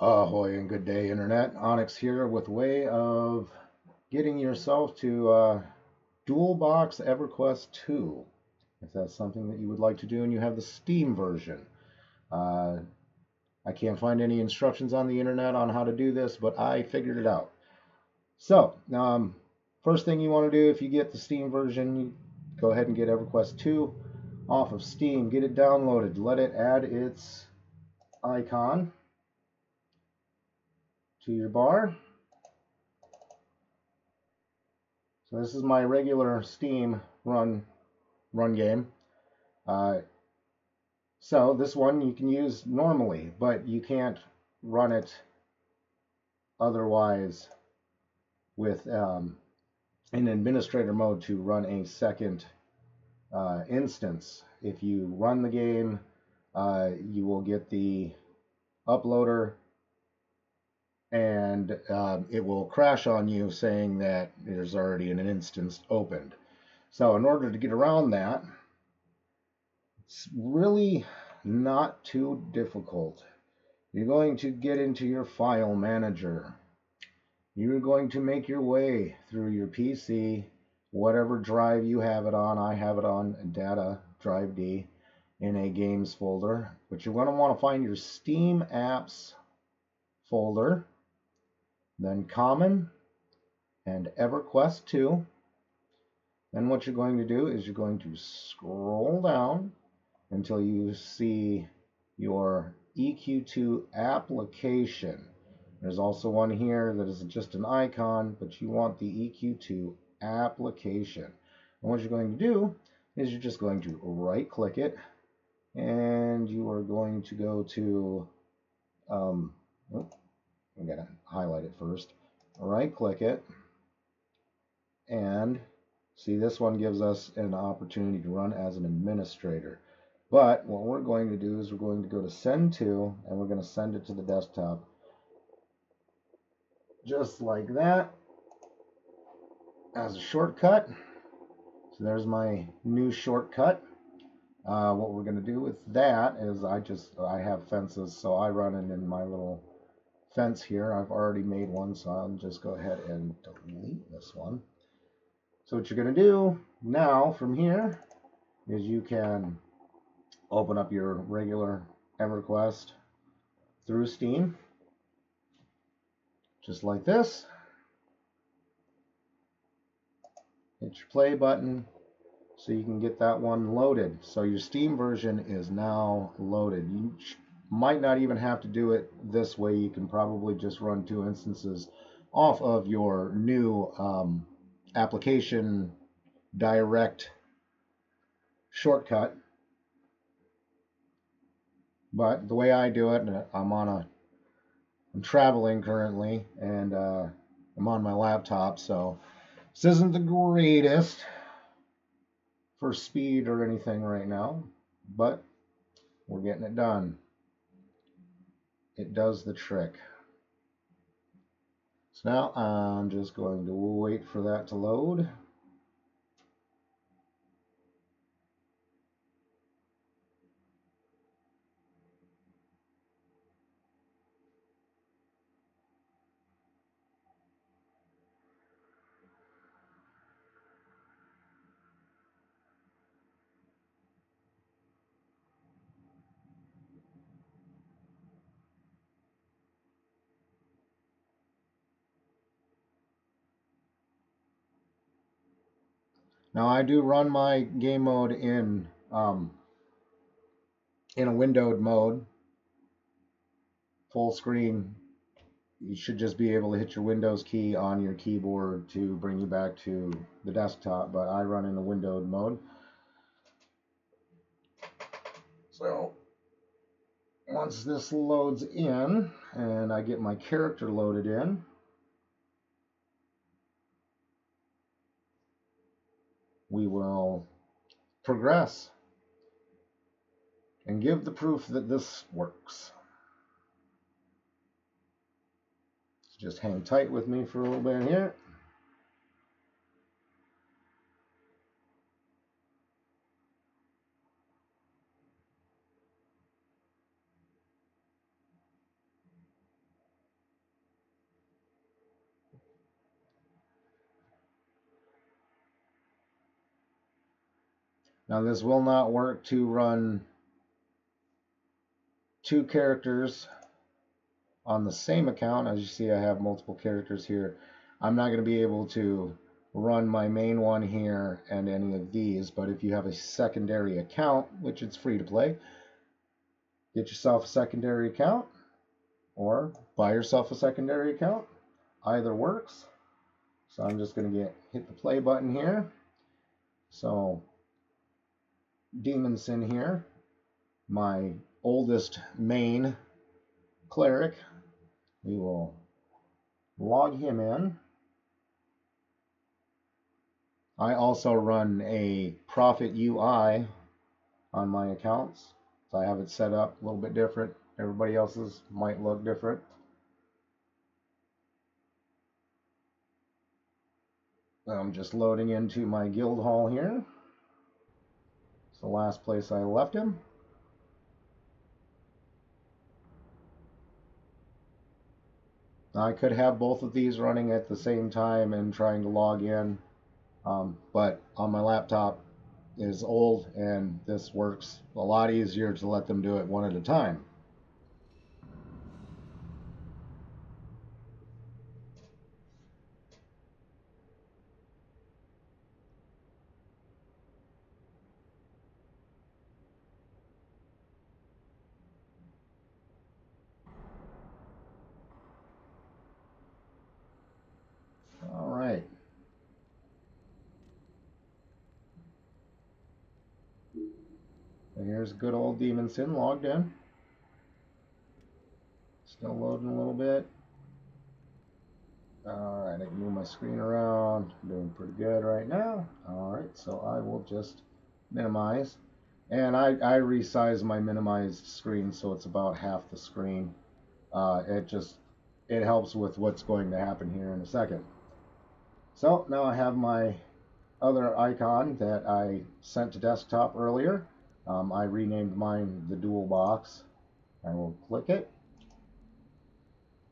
Ahoy and good day, Internet. Onyx here with a way of getting yourself to Dual Box EverQuest 2. If that's something that you would like to do and you have the Steam version. Uh, I can't find any instructions on the Internet on how to do this, but I figured it out. So, first thing you want to do if you get the Steam version, you go ahead and get EverQuest 2 off of Steam. Get it downloaded. Let it add its icon to your bar. So this is my regular Steam run game. So this one you can use normally, but you can't run it otherwise with in administrator mode to run a second instance. If you run the game, you will get the uploader and it will crash on you saying that there's already an instance opened. So in order to get around that, it's really not too difficult. You're going to get into your file manager. You're going to make your way through your PC, whatever drive you have it on. I have it on data drive D in a games folder, but you're going to want to find your Steam apps folder, then common and EverQuest 2. Then what you're going to do is you're going to scroll down until you see your EQ2 application. There's also one here that is just an icon, but you want the EQ2 application. And what you're going to do is you're just going to right click it and you are going to go to I'm going to highlight it first. Right click it, and see, this one gives us an opportunity to run as an administrator. But what we're going to do is we're going to go to send to, and we're going to send it to the desktop. Just like that, as a shortcut. So there's my new shortcut. What we're going to do with that is I have fences, so I run it in my little fence here. I've already made one, so I'll just go ahead and delete this one. So what you're going to do now from here is you can open up your regular EverQuest through Steam, just like this. Hit your play button so you can get that one loaded. So your Steam version is now loaded. You might not even have to do it this way. You can probably just run 2 instances off of your new application direct shortcut. But the way I do it, I'm traveling currently, and I'm on my laptop, so this isn't the greatest for speed or anything right now, but we're getting it done. It does the trick. So now I'm just going to wait for that to load. Now I do run my game mode in a windowed mode, full screen. You should just be able to hit your Windows key on your keyboard to bring you back to the desktop, but I run in a windowed mode. So once this loads in and I get my character loaded in, we will progress and give the proof that this works. So just hang tight with me for a little bit here. Now this will not work to run two characters on the same account. As you see, I have multiple characters here. I'm not going to be able to run my main one here and any of these, but if you have a secondary account, which it's free to play, get yourself a secondary account or buy yourself a secondary account. Either works. So I'm just going to hit the play button here. So Demon Sin here, my oldest main cleric. We will log him in. I also run a Prophet UI on my accounts. So I have it set up a little bit different. Everybody else's might look different. I'm just loading into my guild hall here. It's the last place I left him. I could have both of these running at the same time and trying to log in, but on my laptop is old and this works a lot easier to let them do it one at a time. All right. And here's good old Demon Sin logged in. Still loading a little bit. All right, I can move my screen around. I'm doing pretty good right now. All right, so I will just minimize. And I resize my minimized screen so it's about half the screen. It helps with what's going to happen here in a second. So now I have my other icon that I sent to desktop earlier. I renamed mine the Dual Box. I will click it.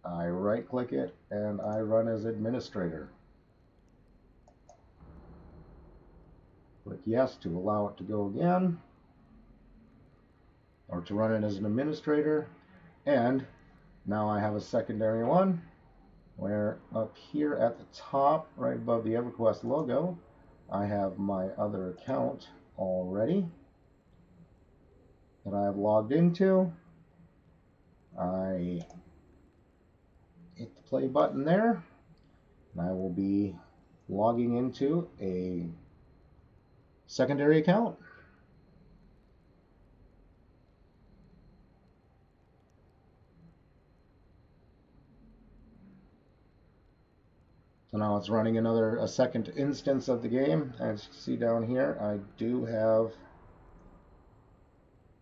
I right click it and I run as administrator. Click yes to allow it to go again, or to run it as an administrator. And now I have a secondary one where up here at the top, right above the EverQuest logo, I have my other account already that I have logged into. I hit the play button there, and I will be logging into a secondary account. So now it's running a second instance of the game. As you see down here, I do have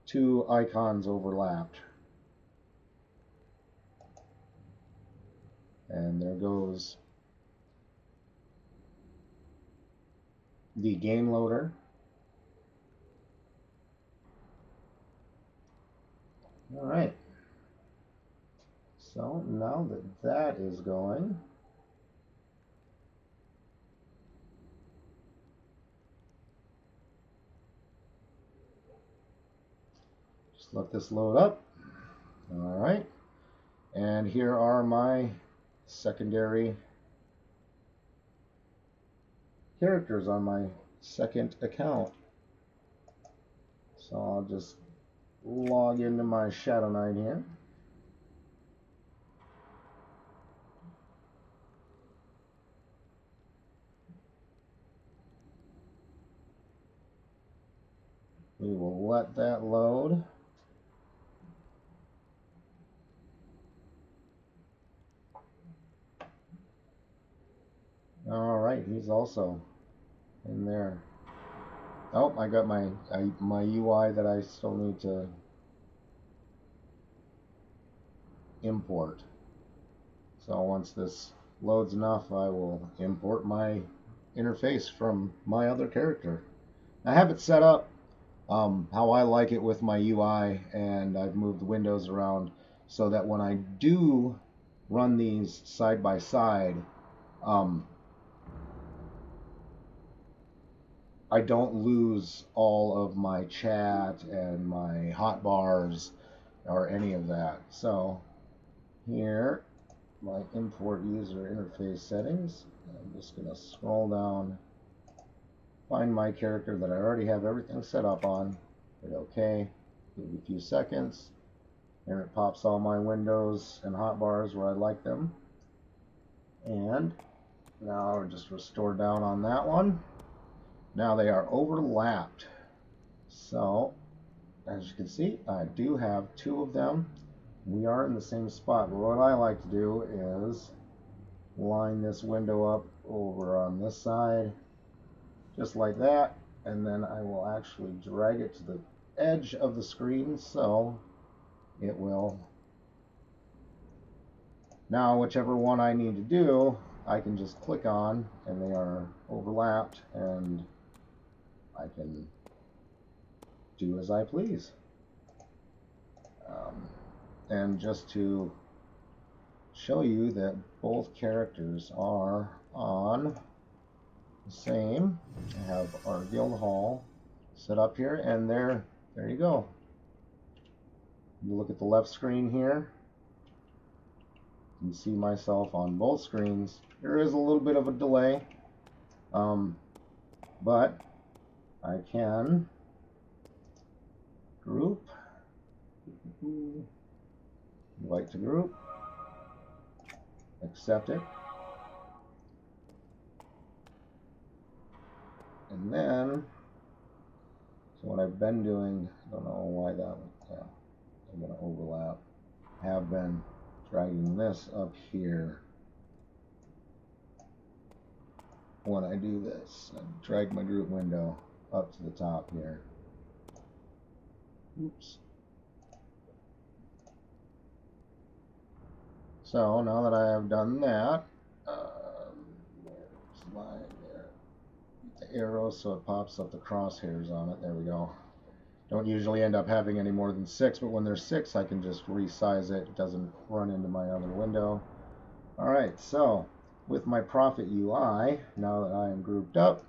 two icons overlapped. And there goes the game loader. All right. So now that that is going, just let this load up. All right. And here are my secondary characters on my second account. So I'll just log into my Shadow Knight here. We will let that load. All right, he's also in there. Oh, I got my UI that I still need to import. So once this loads enough, I will import my interface from my other character. I have it set up how I like it with my UI, and I've moved the windows around so that when I do run these side by side, I don't lose all of my chat and my hotbars or any of that. So here, my import user interface settings. I'm just going to scroll down, find my character that I already have everything set up on, hit OK, give it a few seconds, and it pops all my windows and hotbars where I like them. And now I'll just restore down on that one. Now they are overlapped. So, as you can see, I do have two of them. We are in the same spot. But what I like to do is line this window up over on this side, just like that, and then I will actually drag it to the edge of the screen so it will. Now, whichever one I need to do, I can just click on, and they are overlapped, and I can do as I please. And just to show you that both characters are on the same, I have our guild hall set up here, and there you go. You look at the left screen here, you can see myself on both screens. There is a little bit of a delay, but I can group, invite to group, accept it, and then, so what I've been doing, I don't know why that, I'm going to overlap, have been dragging this up here. When I do this, I drag my group window up to the top here. Oops. So now that I have done that, the arrow so it pops up the crosshairs on it. There we go. Don't usually end up having any more than 6, but when there's 6, I can just resize it. It doesn't run into my other window. Alright, so with my Prophet UI, now that I am grouped up,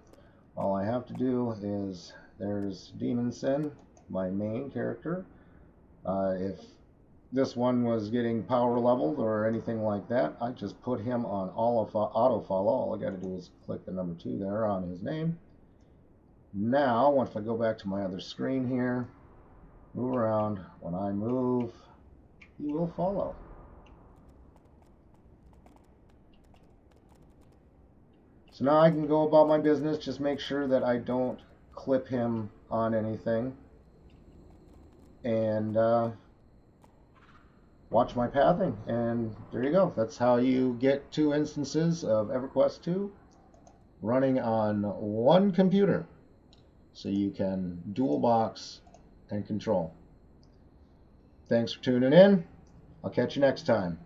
all I have to do is, there's Demon Sin, my main character. If this one was getting power leveled or anything like that, I just put him on auto follow. All I got to do is click the number 2 there on his name. Now, once I go back to my other screen here, move around, when I move, he will follow. So now I can go about my business, just make sure that I don't clip him on anything, and watch my pathing, and there you go. That's how you get 2 instances of EverQuest2 running on one computer, so you can dual box and control. Thanks for tuning in. I'll catch you next time.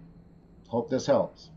Hope this helps.